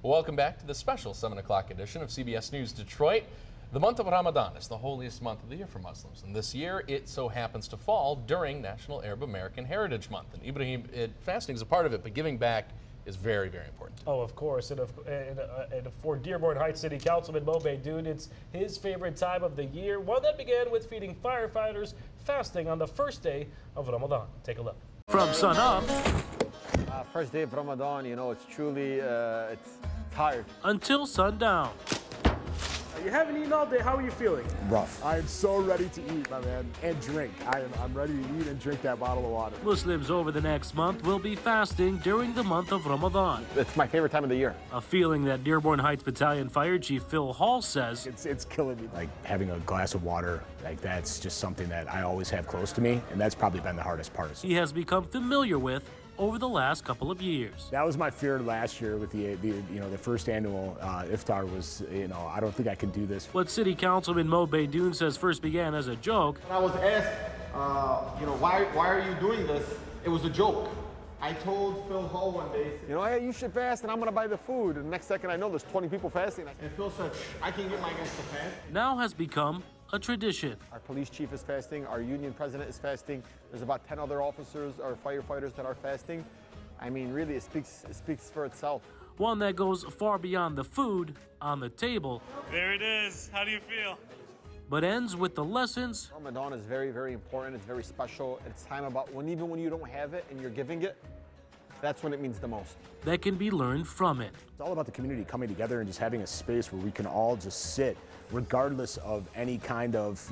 Welcome back to the special 7 o'clock edition of CBS News Detroit. The month of Ramadan is the holiest month of the year for Muslims, and this year it so happens to fall during National Arab American Heritage Month. And Ibrahim, fasting is a part of it, but giving back is very, very important. Oh, of course. And for Dearborn Heights City Councilman Baydoun, it's his favorite time of the year, one that began with feeding firefighters fasting on the first day of Ramadan. Take a look. From sun up first day of Ramadan, you know, it's truly, it's tired. until sundown. You haven't eaten all day. How are you feeling? Rough. I am so ready to eat, my man, and drink. I'm ready to eat and drink that bottle of water. Muslims over the next month will be fasting during the month of Ramadan. It's my favorite time of the year. A feeling that Dearborn Heights Battalion Fire Chief Phil Hall says It's killing me. Like having a glass of water, like that's just something that I always have close to me, and that's probably been the hardest part. he has become familiar with over the last couple of years. That was my fear last year with the first annual iftar was, I don't think I can do this. What City Councilman Baydoun says first began as a joke When I was asked, why are you doing this? It was a joke. I told Phil Hall one day, You know, hey, you should fast, and I'm gonna buy the food. And the next second I know there's 20 people fasting. and Phil said, I can get my guys to fast. now has become a tradition. Our police chief is fasting, our union president is fasting. There's about 10 other officers or firefighters that are fasting. I mean, really, it speaks for itself. One that goes far beyond the food on the table, There it is. How do you feel? but ends with the lessons Ramadan is very, very important. It's very special. It's time about even when you don't have it and you're giving it, that's when it means the most. that can be learned from it. It's all about the community coming together and just having a space where we can all just sit, regardless of any kind of,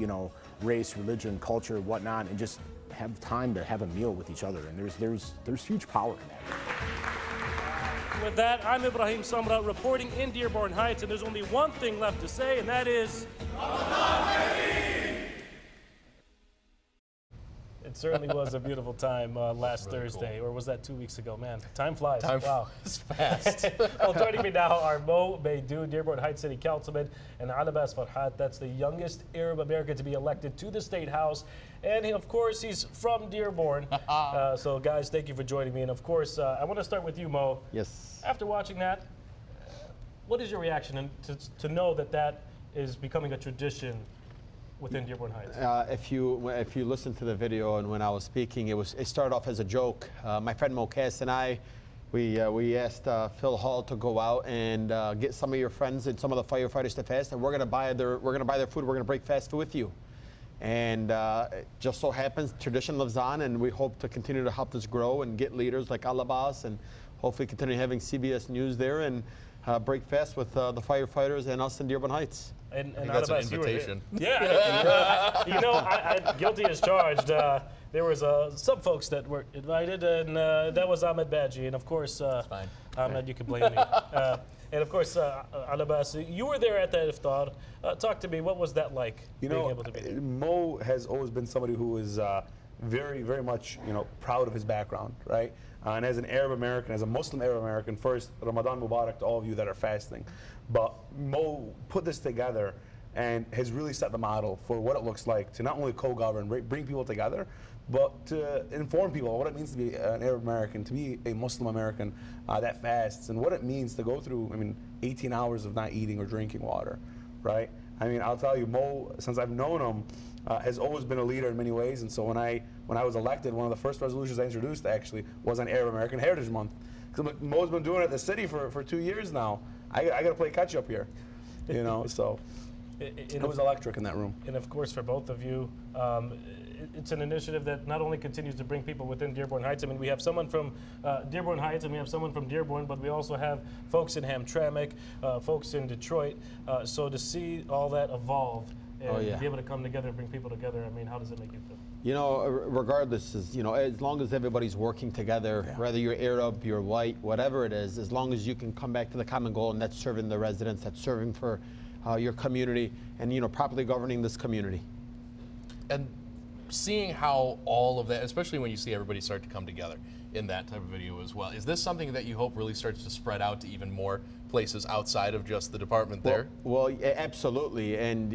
race, religion, culture, whatnot, and just have time to have a meal with each other. And there's huge power in that. With that, I'm Ibrahim Samra reporting in Dearborn Heights, and there's only one thing left to say, and that is... It certainly was a beautiful time last really Thursday, cool. or was that 2 weeks ago? Man, time flies. Time wow. is fast. Well, joining me now are Baydoun, Dearborn Heights City Councilman, and Alabas Farhat. That's the youngest Arab American to be elected to the State House. And of course, he's from Dearborn. So guys, thank you for joining me. And of course, I want to start with you, Mo. Yes. After watching that, what is your reaction to know that is becoming a tradition within Dearborn Heights? If you listen to the video and when I was speaking, it started off as a joke. My friend Mo Cass and I, we asked Phil Hall to go out and get some of your friends and some of the firefighters to fast, and we're gonna buy their food. We're gonna break fast with you. And it just so happens tradition lives on, and we hope to continue to help this grow and get leaders like Alabas, and hopefully continue having CBS News there and break fast with the firefighters and us in Dearborn Heights. And I think that's an Alabas, you were there. invitation. Yeah, I guilty as charged. There was some folks that were invited, and that was Ahmed Badji, and of course, fine. Ahmed, you can blame me. And of course, Alabas, you were there at that iftar. Talk to me. What was that like? Being able to be there? Mo has always been somebody who is very, very much, proud of his background, right? And as an Arab American, as a Muslim Arab American, first, Ramadan Mubarak to all of you that are fasting. But Mo put this together and has really set the model for what it looks like to not only co-govern, bring people together, but to inform people what it means to be an Arab American, to be a Muslim American that fasts, and what it means to go through, 18 hours of not eating or drinking water, right? I'll tell you, Mo, since I've known him, has always been a leader in many ways. And so when I was elected, one of the first resolutions I introduced actually was on Arab American Heritage Month. Because Mo's been doing it at the city for 2 years now. I got to play catch up here, so it was electric in that room. And of course, for both of you, it's an initiative that not only continues to bring people within Dearborn Heights. We have someone from Dearborn Heights, and we have someone from Dearborn, but we also have folks in Hamtramck, folks in Detroit. So to see all that evolve and be able to come together and bring people together, how does it make you feel? Regardless, as long as everybody's working together, whether you're Arab, you're white, whatever it is, as long as you can come back to the common goal, and that's serving the residents, that's serving for your community, and properly governing this community. And seeing how all of that, especially when you see everybody start to come together in that type of video as well, is this something that you hope really starts to spread out to even more places outside of just the department there? Well, absolutely. And,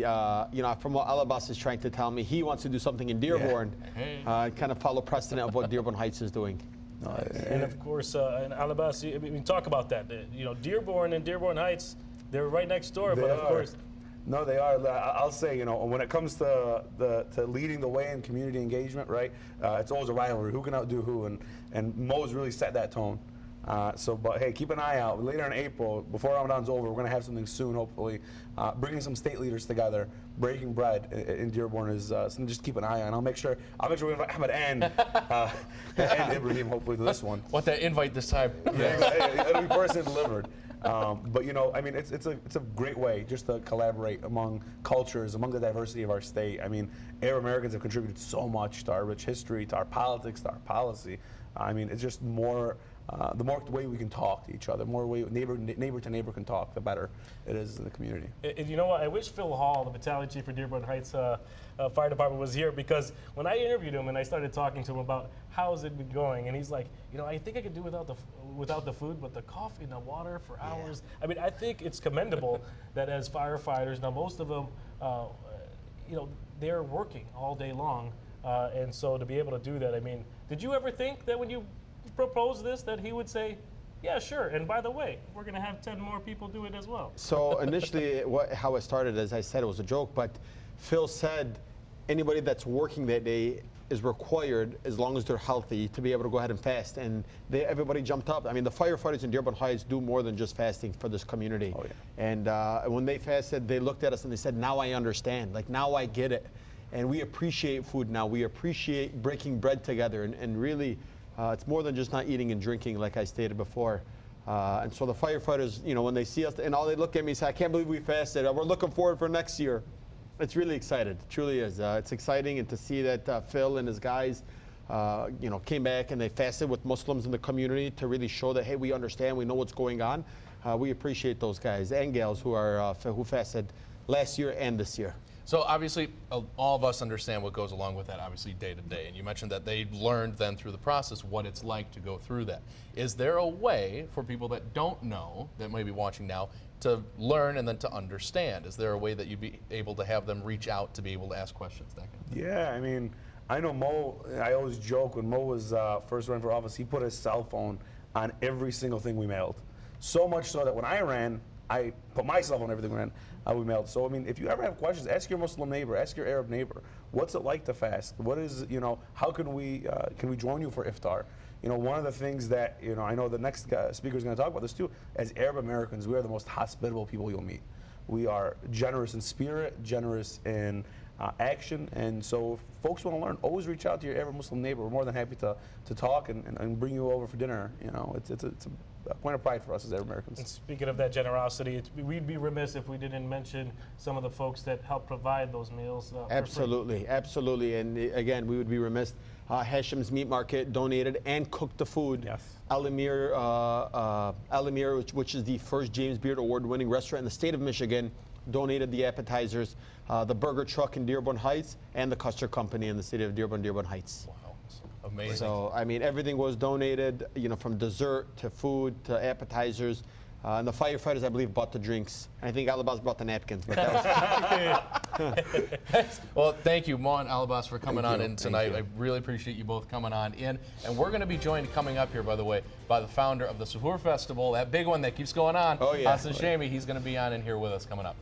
from what Alabas is trying to tell me, he wants to do something in Dearborn, kind of follow precedent of what Dearborn Heights is doing. And of course, in Alabama, I mean, talk about that. Dearborn and Dearborn Heights, they're right next door, but of course. No, they are. I'll say, when it comes to leading the way in community engagement, right? It's always a rivalry. Who can outdo who? And Mo's really set that tone. But hey, keep an eye out. Later in April, before Ramadan's over, we're going to have something soon, hopefully. Bringing some state leaders together, breaking bread in Dearborn is something just keep an eye on. I'll make sure we invite Ahmed and Ibrahim, hopefully, to this one. Want that invite this time? Yeah, it'll be personally delivered. I mean, it's a great way just to collaborate among cultures, among the diversity of our state. I mean, Arab Americans have contributed so much to our rich history, to our politics, to our policy. I mean, it's just more. The more way we can talk to each other, the more way neighbor to neighbor can talk, the better it is in the community. And you know what? I wish Phil Hall, the battalion chief for Dearborn Heights Fire Department, was here, because when I interviewed him and I started talking to him about how's it been going, and he's like, I think I could do without the food, but the coffee and the water for hours. I mean, I think it's commendable that as firefighters, now most of them, they're working all day long, and so to be able to do that, I mean, did you ever think that when you propose this that he would say, yeah, sure, and by the way, we're going to have 10 more people do it as well? So initially, how it started, as I said, it was a joke, but Phil said anybody that's working that day is required, as long as they're healthy, to be able to go ahead and fast. And everybody jumped up. I mean, the firefighters in Dearborn Heights do more than just fasting for this community. Oh, yeah. And when they fasted, they looked at us and they said, now I understand. Like, now I get it. And we appreciate food now. We appreciate breaking bread together, and really, it's more than just not eating and drinking, like I stated before. And so the firefighters, when they see us, and all they look at me and say, I can't believe we fasted. We're looking forward for next year. It's really excited. It truly is. It's exciting, and to see that Phil and his guys, came back and they fasted with Muslims in the community to really show that, hey, we understand, we know what's going on. We appreciate those guys and gals who fasted last year and this year. So obviously, all of us understand what goes along with that, obviously, day to day. And you mentioned that they learned then through the process what it's like to go through that. Is there a way for people that don't know, that may be watching now, to learn and then to understand? Is there a way that you'd be able to have them reach out to be able to ask questions? Yeah, I mean, I know Mo, I always joke, when Mo was first running for office, he put his cell phone on every single thing we mailed. So much so that when I ran, I put my cell phone on everything we ran. We mailed. So I mean, if you ever have questions, ask your Muslim neighbor, ask your Arab neighbor. What's it like to fast? What is, how can we join you for iftar? One of the things that, I know the next speaker is going to talk about this too. As Arab Americans, we are the most hospitable people you'll meet. We are generous in spirit, generous in action, and so if folks want to learn, always reach out to your Arab Muslim neighbor. We're more than happy to talk and bring you over for dinner. It's a point of pride for us as Arab Americans. And speaking of that generosity, we'd be remiss if we didn't mention some of the folks that help provide those meals. Absolutely. And again, we would be remiss. Hashem's Meat Market donated and cooked the food. Yes. Alamir, which is the first James Beard Award-winning restaurant in the state of Michigan, donated the appetizers. The Burger Truck in Dearborn Heights, and the Custard Company in the city of Dearborn Heights. Wow, amazing. So, I mean, everything was donated, from dessert to food to appetizers. And the firefighters, I believe, bought the drinks. I think Alabas brought the napkins. But that was Well, thank you, Mo and Alabas, for coming on in tonight. I really appreciate you both coming on in. And we're going to be joined coming up here, by the way, by the founder of the Suhoor Festival, that big one that keeps going on. Oh, yeah. Hassan Shami. He's going to be on in here with us coming up.